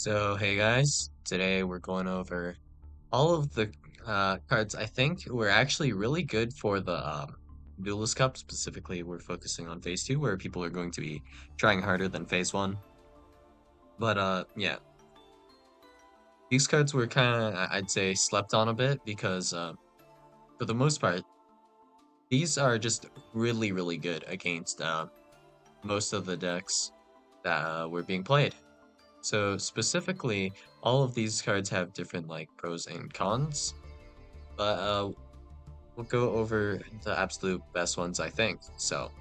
So, hey guys, today we're going over all of the cards I think were actually really good for the Duelist Cup. Specifically, we're focusing on Phase 2, where people are going to be trying harder than Phase 1. But yeah, these cards were kind of, I'd say, slept on a bit because for the most part, these are just really, really good against most of the decks that were being played. So specifically, all of these cards have different like pros and cons, but we'll go over the absolute best ones, I think. So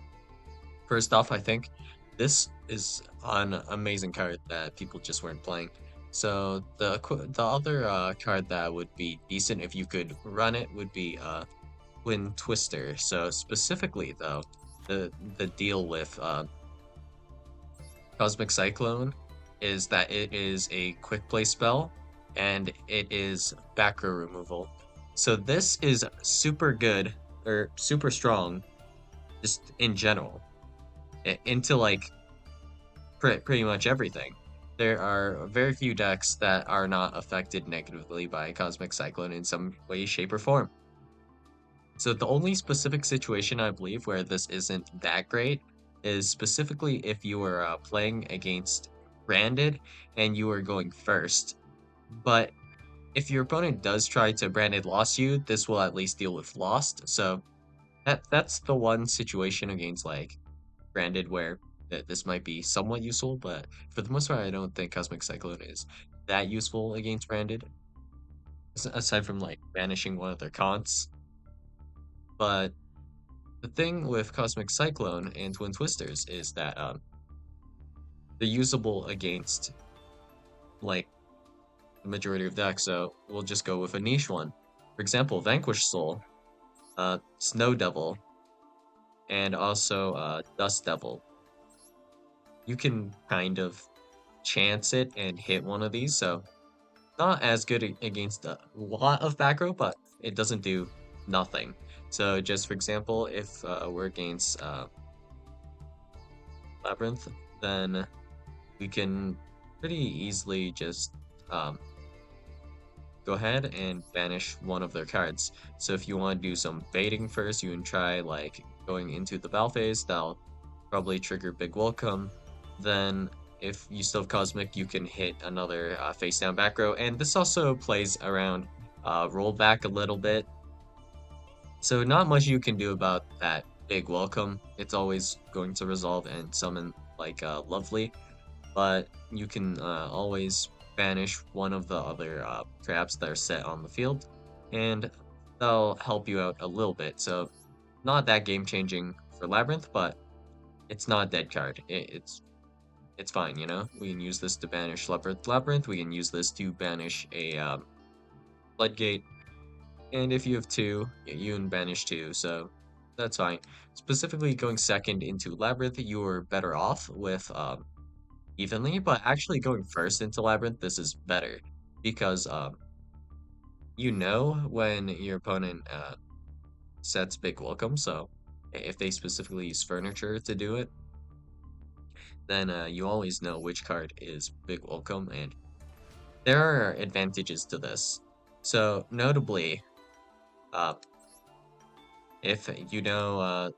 first off, I think this is an amazing card that people just weren't playing. So the other card that would be decent if you could run it would be Twin Twister. So specifically though, the deal with Cosmic Cyclone is that it is a quick play spell and it is back row removal. So this is super good or super strong just in general into like pretty much everything. There are very few decks that are not affected negatively by Cosmic Cyclone in some way, shape, or form. So the only specific situation I believe where this isn't that great is specifically if you were playing against branded and you were going first. But if your opponent does try to branded loss you, this will at least deal with lost. So that's the one situation against like branded where this might be somewhat useful, but for the most part, I don't think Cosmic Cyclone is that useful against branded, aside from like banishing one of their cons. But the thing with Cosmic Cyclone and Twin Twisters is that they're usable against like the majority of decks, so we'll just go with a niche one. For example, Vanquish Soul, Snow Devil, and also Dust Devil. You can kind of chance it and hit one of these, so not as good against a lot of back row, but it doesn't do nothing. So just for example, if we're against Labyrinth, then we can pretty easily just um, go ahead and banish one of their cards. So if you want to do some baiting first, you can try like going into the battle phase. That'll probably trigger Big Welcome. Then if you still have Cosmic, you can hit another face down back row. And this also plays around roll back a little bit. So not much you can do about that Big Welcome. It's always going to resolve and summon like Lovely, but you can always banish one of the other traps that are set on the field, and that'll help you out a little bit. So not that game changing for Labyrinth, but it's not a dead card. It's fine, you know. We can use this to banish Labyrinth. We can use this to banish a Floodgate, and if you have two, you can banish two. So that's fine. Specifically, going second into Labyrinth, you're better off with evenly, but actually going first into Labyrinth, this is better because you know when your opponent sets Big Welcome, so if they specifically use furniture to do it, then you always know which card is Big Welcome, and there are advantages to this. So notably, uh, if you know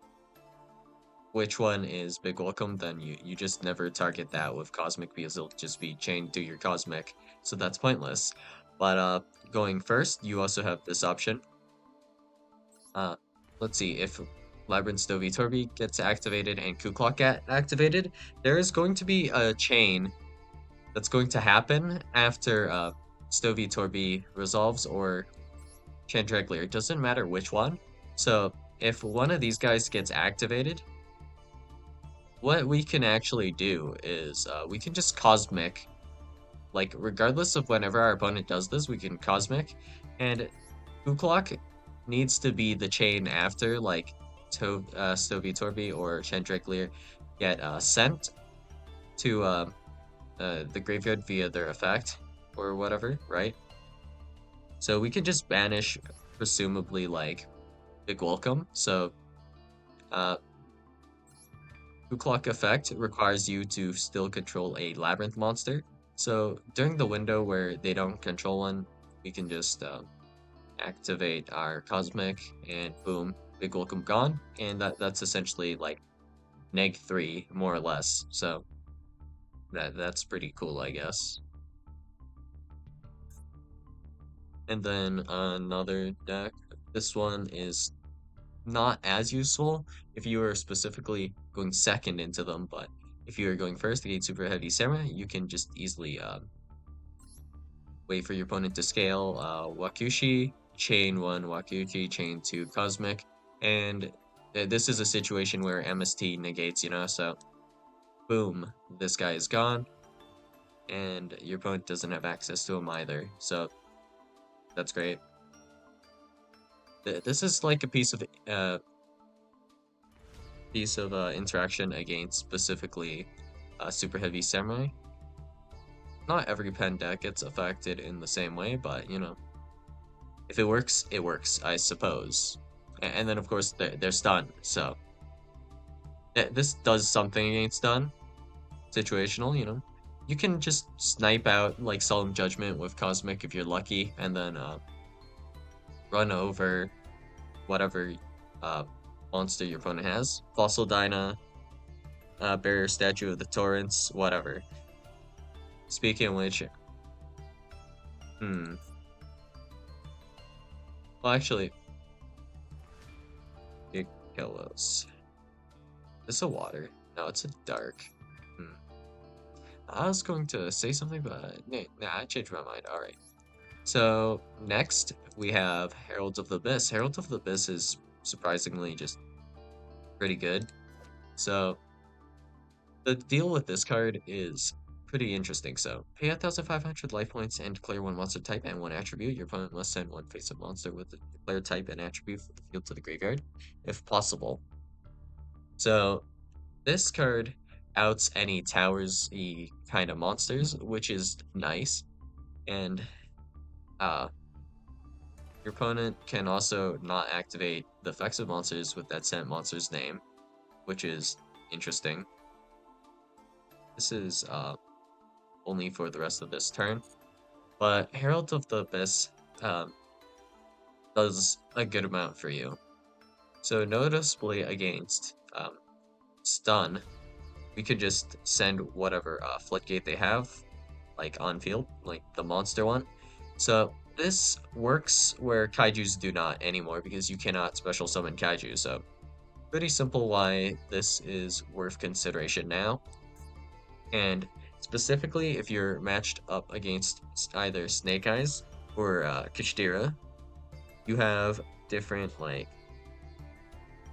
which one is Big Welcome, then you just never target that with Cosmic because it'll just be chained to your Cosmic, so that's pointless. But going first, you also have this option. Uh, let's see, if Labyrinth Stovey Torby gets activated and Kuklok get activated, there is going to be a chain that's going to happen after Stovey Torby resolves or Chandreglir. It doesn't matter which one. So if one of these guys gets activated, what we can actually do is we can just Cosmic, like regardless of whenever our opponent does this, we can Cosmic, and Kuklok needs to be the chain after like Stovey Torby or Chandreglir get sent to the graveyard via their effect or whatever, right? So we can just banish presumably like Big Welcome. So uh, Kuklok effect requires you to still control a Labyrinth monster. So during the window where they don't control one, we can just activate our cosmic, and boom, big welcome gone. And that's essentially like neg 3 more or less. So that's pretty cool, I guess. And then another deck. This one is not as useful if you are specifically going second into them, but if you are going first against super heavy samurai, you can just easily wait for your opponent to scale Wakushi, chain 1 Wakushi, chain 2 Cosmic, and this is a situation where MST negates, so boom, this guy is gone, and your opponent doesn't have access to him either, so that's great. This is like a piece of interaction against specifically super heavy samurai. Not every pen deck gets affected in the same way, but if it works, it works, I suppose. And then of course they're stunned, so this does something against stun. Situational, You can just snipe out like Solemn Judgment with Cosmic if you're lucky, and then run over whatever uh, monster your opponent has. Fossil Dyna, Barrier Statue of the Torrents, whatever. Speaking of which, hmm. Well, actually, Yugioh. It's a water. No, it's a dark. Hmm. I was going to say something, but nah, I changed my mind. All right. So next we have Herald of the Abyss. Herald of the Abyss is surprisingly just pretty good. So the deal with this card is pretty interesting. So pay 1,500 life points and declare one monster type and one attribute. Your opponent must send one face-up monster with the declared type and attribute from the field to the graveyard, if possible. So this card outs any towers kind of monsters, which is nice. And uh your opponent can also not activate the effects of monsters with that sent monster's name, which is interesting. This is only for the rest of this turn. But Herald of the Abyss um, does a good amount for you. So noticeably against stun, we could just send whatever floodgate they have, like on field, like the monster one. So this works where kaijus do not anymore because you cannot special summon kaiju. So pretty simple why this is worth consideration now. And specifically, if you're matched up against either Snake Eyes or Kashtira, you have different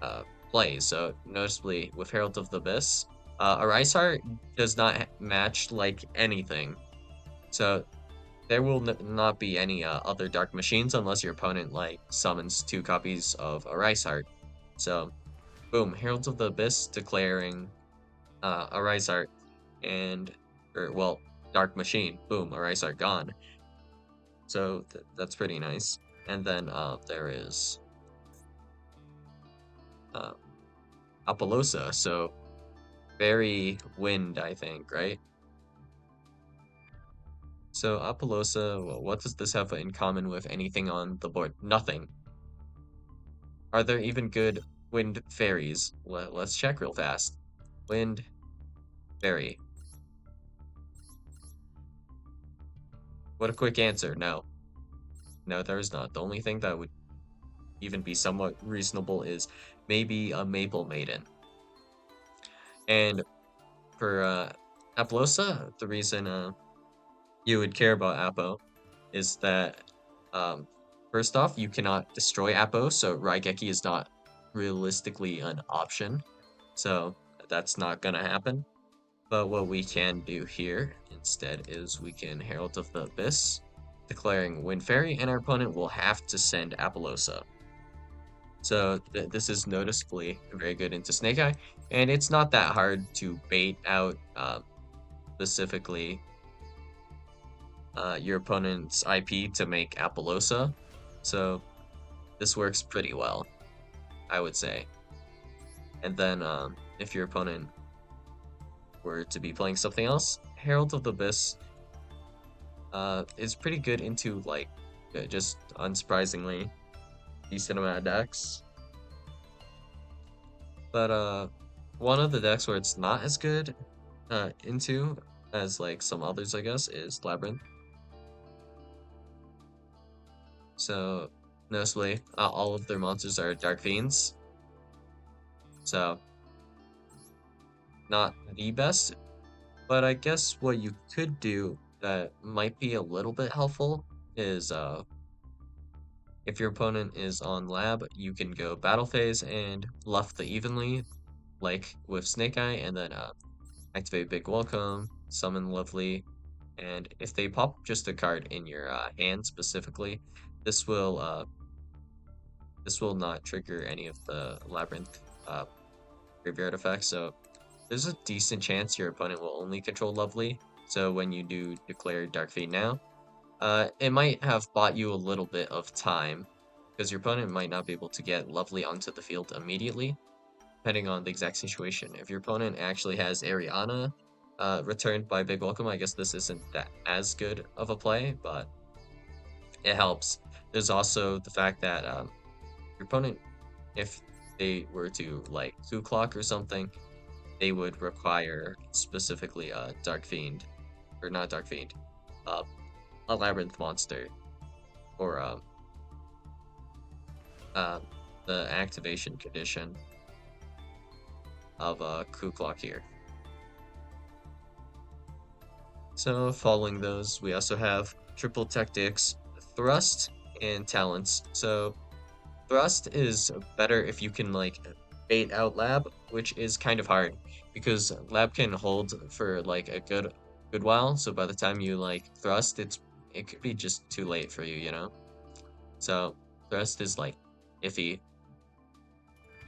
uh, plays. So noticeably, with Herald of the Abyss, Arise Heart does not match like anything. So there will not be any other Dark Machines unless your opponent summons 2 copies of Arise Heart. So boom, Heralds of the Abyss declaring Arise Heart and Dark Machine. Boom, Arise Heart gone. So that's pretty nice. And then there is uh, Apollosa. So very wind, I think, right? So Apollosa, well, what does this have in common with anything on the board? Nothing. Are there even good wind fairies? Let's check real fast. Wind fairy. What a quick answer. No. No, there is not. The only thing that would even be somewhat reasonable is maybe a Maple Maiden. And for Apollosa, the reason you would care about Apo is that um, first off, you cannot destroy Apo, so Raigeki is not realistically an option. So that's not gonna happen. But what we can do here instead is we can Herald of the Abyss, declaring Wind Fairy, and our opponent will have to send Apollosa. So this is noticeably very good into Snake Eye, and it's not that hard to bait out specifically your opponent's IP to make Apollosa. So this works pretty well, I would say. And then if your opponent were to be playing something else, Herald of the Abyss is pretty good into like just unsurprisingly decent amount of decks. But one of the decks where it's not as good into as like some others, I guess, is Labyrinth. So noticeably, all of their monsters are Dark Fiends. So not the best, but I guess what you could do that might be a little bit helpful is if your opponent is on lab, you can go battle phase and bluff the evenly, like with Snake Eye, and then activate Big Welcome, summon Lovely, and if they pop just a card in your hand specifically, this will uh, this will not trigger any of the Labyrinth graveyard effects. So there's a decent chance your opponent will only control Lovely. So when you do declare Dark Fate now, it might have bought you a little bit of time because your opponent might not be able to get Lovely onto the field immediately, depending on the exact situation. If your opponent actually has Ariana returned by Big Welcome, I guess this isn't that as good of a play, but it helps. There's also the fact that your opponent, if they were to like Coup Clock or something, they would require specifically a Dark Fiend, or not Dark Fiend, uh, a Labyrinth monster, or uh, the activation condition of Coup Clock here. So following those, we also have triple tactics, thrust, and talents. So thrust is better if you can like bait out lab, which is kind of hard because lab can hold for like a good while. So by the time you like thrust, it could be just too late for you, you know? So thrust is like iffy,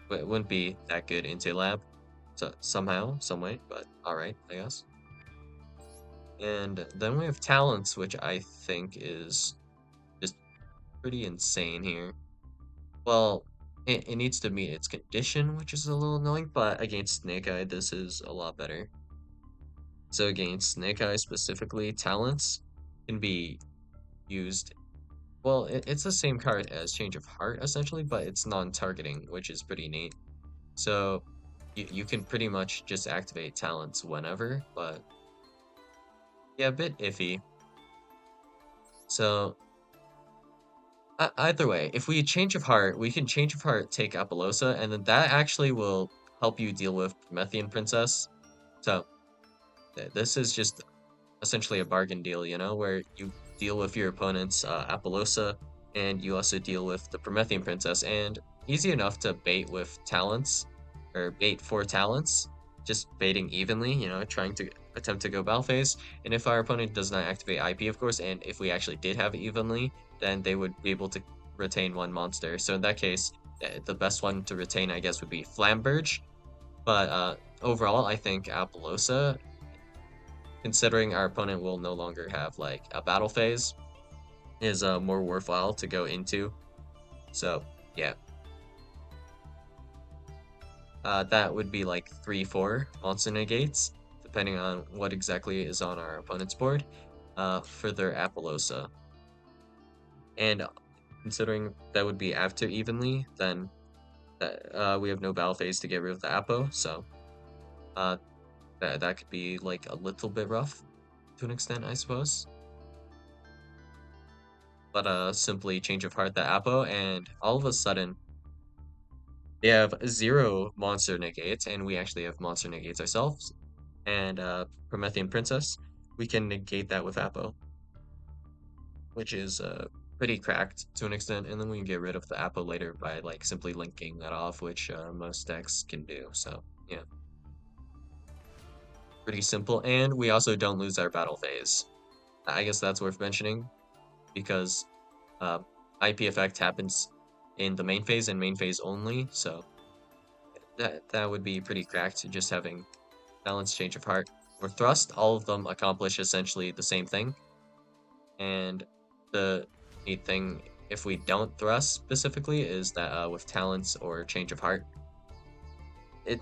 but it wouldn't be that good into lab. So somehow, some way, but alright, I guess. And then we have talents, which I think is just pretty insane here. Well, it needs to meet its condition, which is a little annoying, but against Snake Eye, this is a lot better. So against Snake Eye specifically, talents can be used. Well, it's the same card as Change of Heart, essentially, but it's non-targeting, which is pretty neat. So you can pretty much just activate talents whenever, but yeah, a bit iffy. So either way, if we change of heart, we can change of heart, take Apollosa, and then that actually will help you deal with Promethean Princess. So this is just essentially a bargain deal, you know, where you deal with your opponent's Apollosa, and you also deal with the Promethean Princess, and easy enough to bait with talents, or bait for talents, just baiting evenly, you know, trying to attempt to go battle phase. And if our opponent does not activate IP, of course, and if we actually did have evenly, then they would be able to retain one monster. So in that case, the best one to retain, I guess, would be Flamberge. But overall, I think Apollosa, considering our opponent will no longer have like a battle phase, is more worthwhile to go into. So yeah, that would be like 3-4 monster negates, depending on what exactly is on our opponent's board, for their Apollosa. And considering that would be after evenly, then we have no battle phase to get rid of the Apo, so uh, that could be like a little bit rough to an extent, I suppose. But simply change of heart the Apo, and all of a sudden they have 0 monster negates, and we actually have monster negates ourselves. And Promethean Princess, we can negate that with Apo, which is pretty cracked to an extent, and then we can get rid of the Apo later by like simply linking that off, which most decks can do. So yeah, pretty simple. And we also don't lose our battle phase. I guess that's worth mentioning because uh, IP effect happens in the main phase and main phase only, so that would be pretty cracked, just having balance, change of heart, or thrust. All of them accomplish essentially the same thing. And the neat thing, if we don't thrust specifically, is that with talents or change of heart, it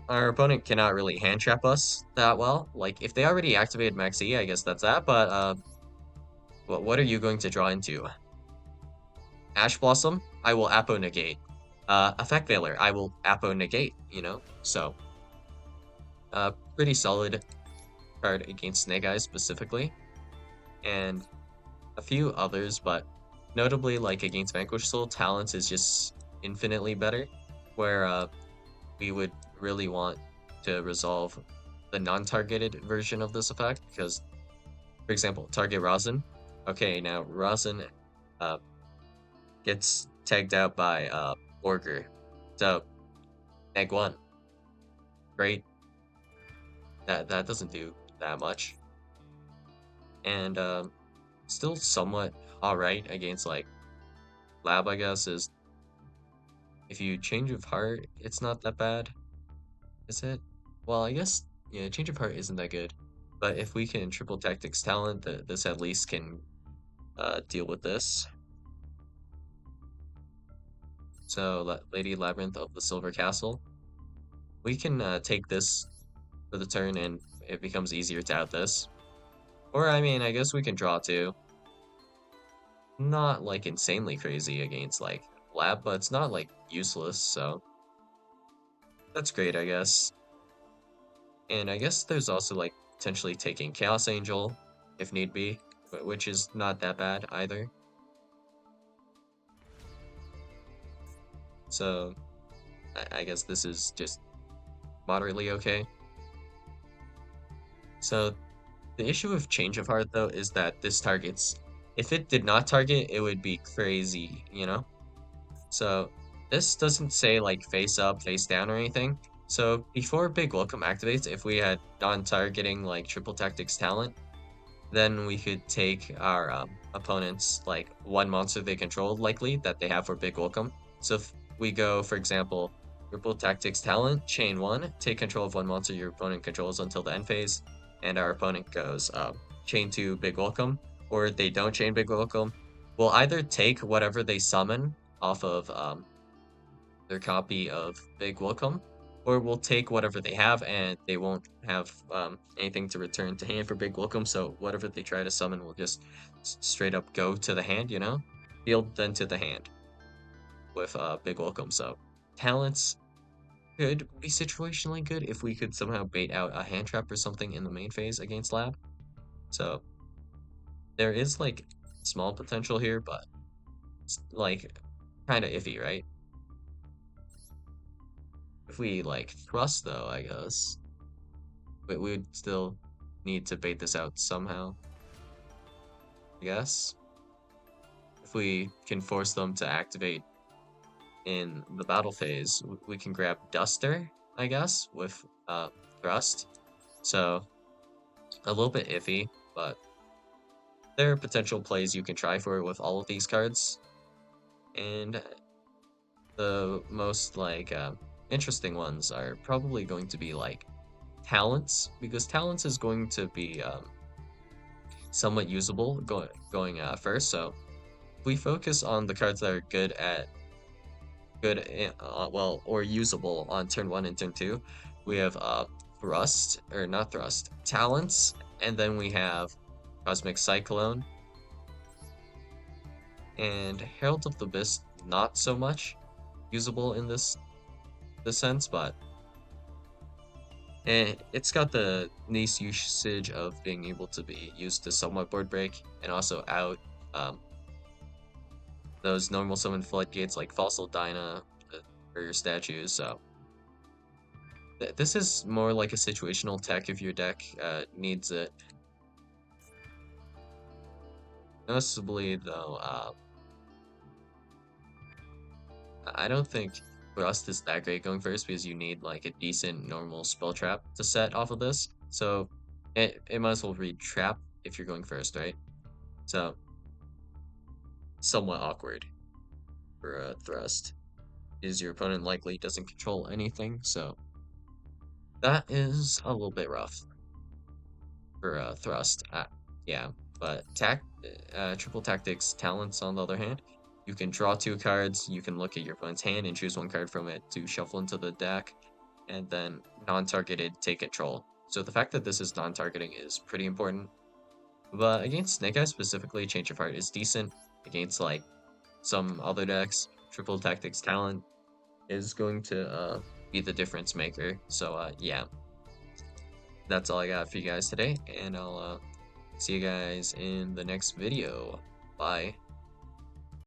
our opponent cannot really hand trap us that well. Like if they already activated Max E, I guess that's that. But what are you going to draw into? Ash Blossom, I will Apo negate. Effect Veiler, I will Apo negate, you know? So, pretty solid card against Snake Eyes specifically, and a few others, but notably, like against Vanquish Soul, Talents is just infinitely better, where we would really want to resolve the non-targeted version of this effect, because, for example, target Rosin. Okay, now Rosin uh, gets tagged out by Orger. So, Egg 1. Great. That doesn't do that much. And still somewhat alright against like Lab, I guess, is if you change of heart, it's not that bad, is it? Well, I guess, yeah, change of heart isn't that good. But if we can triple tactics talent, this at least can deal with this. So, Lady Labyrinth of the Silver Castle. We can take this for the turn and it becomes easier to out this. Or, I mean, I guess we can draw too. Not like insanely crazy against like Lab, but it's not like useless, so that's great, I guess. And I guess there's also like potentially taking Chaos Angel if need be, which is not that bad either. So I guess this is just moderately okay. So the issue with Change of Heart though is that this targets, if it did not target, it would be crazy, you know? So this doesn't say like face up, face down or anything. So before Big Welcome activates, if we had non-targeting like Triple Tactics talent, then we could take our opponents like one monster they control likely that they have for Big Welcome. So if we go, for example, Triple Tactics talent, chain one, take control of one monster your opponent controls until the end phase, and our opponent goes chain two Big Welcome, or they don't chain Big Welcome, we'll either take whatever they summon off of their copy of Big Welcome, or we'll take whatever they have and they won't have anything to return to hand for Big Welcome, so whatever they try to summon will just straight up go to the hand, you know? Field then to the hand with Big Welcome. So talents could be situationally good if we could somehow bait out a hand trap or something in the main phase against Lab. So there is like small potential here, but it's like kind of iffy, right? If we like thrust though, I guess. But we would still need to bait this out somehow, I guess. If we can force them to activate in the battle phase, we can grab Duster, I guess, with Thrust. So, a little bit iffy, but there are potential plays you can try for it with all of these cards. And the most, like, interesting ones are probably going to be, like, Talents, because Talents is going to be somewhat usable going first. So if we focus on the cards that are well, or usable on turn one and turn two, we have Thrust, or not Thrust, Talents, and then we have Cosmic Cyclone and Herald of the Abyss. Not so much usable in this sense, but it's got the nice usage of being able to be used to somewhat board break and also out um, those normal summon floodgates like Fossil Dyna for your statues. So this is more like a situational tech if your deck needs it. Noticeably though, I don't think Rust is that great going first because you need like a decent normal spell trap to set off of this. So it might as well read trap if you're going first, right? So somewhat awkward for a thrust. Is your opponent likely doesn't control anything, so that is a little bit rough for a thrust. Yeah, but triple tactics talents on the other hand, you can draw two cards. You can look at your opponent's hand and choose one card from it to shuffle into the deck, and then non-targeted take control. So the fact that this is non-targeting is pretty important. But against Snake Eyes specifically, Change of Heart is decent. Against like some other decks, Triple Tactics Talent is going to be the difference maker. So yeah, that's all I got for you guys today, and I'll see you guys in the next video. Bye.